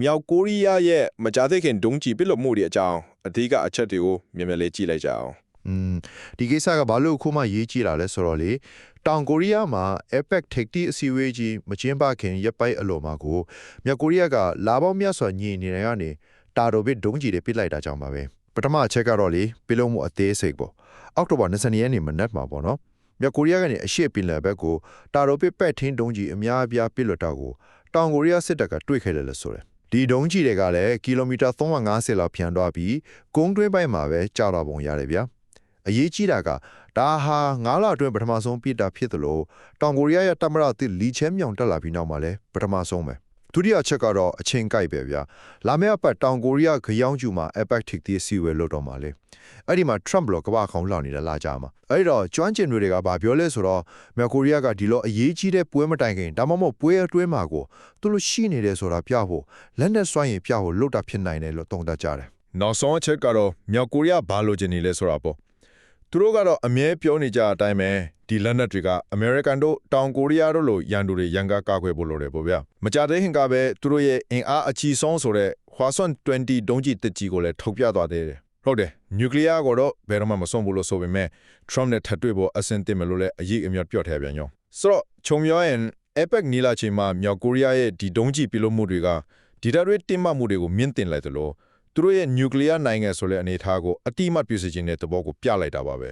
မြောက်ကိုရီးယားရဲ့မကြာသေးခင်ဒုံးကျည်ပစ်လွှတ်မှုတွေအကြောင်းအဓိကအချက်တွေကိုမြင်မြင်လေးကြည့်လိုက်ကြအောင်ဒီကိစ္စကဘာလို့ခုမှရေးကြည့်လာလဲဆိုတော့လေတောင်ကိုရီးယားမှာ APEC ထိပ်သီးအစည်းအဝေးကြီးမကျင်းပခင်ရပ်ပိုက်အလိုမှာကိုမြောက်ကိုရီးယားကလာပေါင်းမြတ်စွာညီနေရကနေတာတိုဘစ်ဒုံးကျည်တွေပစ်လိုက်တာကြောင့်ပါပဲပထမအချက်ကတော့လေပြည်လုံးမှုအသေးစိတ်ပေါ့အောက်တိုဘာ20ရက်နေ့မနက်မှာပေါ့နော်မြောက်ကိုရီးယားကနေအရှေ့ပင်လယ်ဘက်ကိုတာတိုဘစ်ပဲ့ထင်းဒုံးကျည်အများအပြားပစ်လွှတ်တာကိုတောင်ကိုရီးယားစစ်တပ်ကတွေ့ခဲ့တယ်လို့ဆိုတယ်ဒီဒုံးကျည်တွေကလည်းကီလိုမီတာ350လောက်ဖြန့်သွားပြီးကုန်းတွင်းပိုင်းမှာပဲကြာတော့ပုံရတယ်ဗျာအရေးကြီးတာကဒါဟာ9လအတွင်းပထမဆုံးပြစ်တာဖြစ်သလိုတောင်ကိုရီးယားရဲ့တပ်မတော်အသစ်လီချဲမြောင်တက်လာပြီးနောက်မှာလည်းပထမဆုံးပဲဒုတိယချက်ကတော့အချင်းကိုက်ပဲဗျာလာမယ့်အပတ်တောင်ကိုရီးယားခရောင်းကျူမှာ APEC ထိပ်သီးအစည်းအဝေးလုပ်တော့မှာလေအဲ့ဒီမှာ Trump လောကဘာခေါင်းလောင်နေတဲ့လာကြမှာအဲ့တော့ကျွမ်းကျင်တွေကဘာပြောလဲဆိုတော့မြောက်ကိုရီးယားကဒီလိုအရေးကြီးတဲ့ပွဲမတိုင်ခင်ဒါမှမဟုတ်ပွဲအတွင်းမှာကိုသူတို့ရှိနေတယ်ဆိုတာပြဖို့လက်နဲ့စွန့်ရင်ပြဖို့လုပ်တာဖြစ်နိုင်တယ်လို့သုံးသပ်ကြတယ်နောက်ဆုံးအချက်ကတော့မြောက်ကိုရီးယားဘာလိုချင်နေလဲဆိုတာပေါ့သူတို့ကတော့အမြဲပြောနေကြအတိုင်းပဲဒီလက်နက်တွေကအမေရိကန်တို့တောင်ကိုရီးယားတို့လိုရန်သူတွေရန်ကားကာကွယ်ဖို့လိုတယ်ပေါ့ဗျာမကြတဲ့ဟင်ကပဲသူတို့ရဲ့အင်အားအကြီးဆုံးဆိုတဲ့ဟွာဆွန်20ဒုံးကျည်တစ်ကြီးကိုလည်းထုတ်ပြသွားသေးတယ်ဟုတ်တယ်နျူကလ িয়ার ကိုတော့ဘယ်တော့မှမဆုံးဘူးလို့ဆိုပေမဲ့ Trump နဲ့ထပ်တွေ့ဖို့အဆင်သင့်မယ်လို့လည်းအရေးအမြတ်ပြော့ထဲပြန်ရောဆိုတော့ခြုံပြောရင် APEC နီလာချိန်မှာမြောက်ကိုရီးယားရဲ့ဒီဒုံးကျည်ပြလို့မှုတွေကဒီတာတွေတင်မှမှုတွေကိုမြင့်တင်လိုက်တယ်လို့သူတို့ရဲ့နျူကလ িয়ার နိုင်ငံဆိုတဲ့အနေအထားကိုအတိအမှတ်ပြုစေခြင်းတဲ့သဘောကိုပြလိုက်တာပါပဲ